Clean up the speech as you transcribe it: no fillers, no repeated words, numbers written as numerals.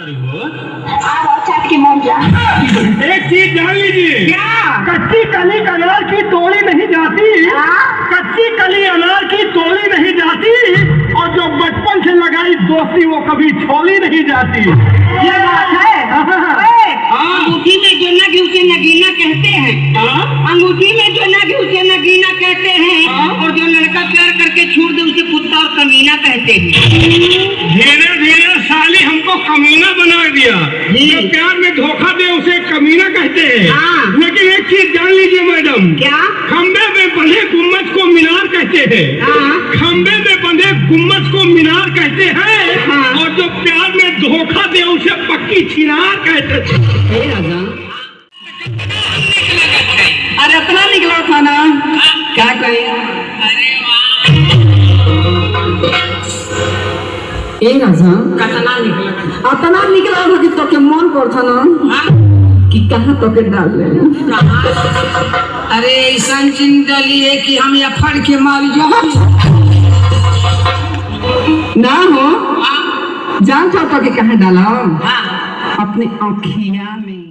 अरे वो चाट के मर जा। एक चीज जान लीजिए, क्या? कच्ची कली अनार की तोड़ी नहीं जाती, कच्ची कली अनार की तोड़ी नहीं जाती, और जो बचपन से लगाई दोस्ती वो कभी छोड़ी नहीं जाती। ये बात है। अंगूठी में जो नग उसे नगीना कहते हैं। अंगूठी में जो नग उसे नगीना कहते हैं, और जो लड़का प्यार करके छोड़ दे उसे कुत्ता और कमीना कहते हैं। धीरे धीरे साली हमको कमीना बना दिया। जो प्यार में धोखा दे उसे कमीना कहते हैं। लेकिन एक चीज जान लीजिए मैडम, क्या? खंबे में बंधे गुम्बद को मीनार कहते हैं। खंबे में बंधे गुम्बद को मीनार कहते हैं, और जो प्यार में धोखा दे उसे पक्की छिनार कहते हैं। अरे अपना निकला था ना, क्या कहे? ए राजा कतना निकला? अतना निकला हो कि तो के मन करथा ना कि कहां तो के डाल ले। अरे ऐसा चिंता लिए कि हम या फड़ के मार जाओ ना हो। जान तो के कहां डाला? हाँ। अपने आँखिया में।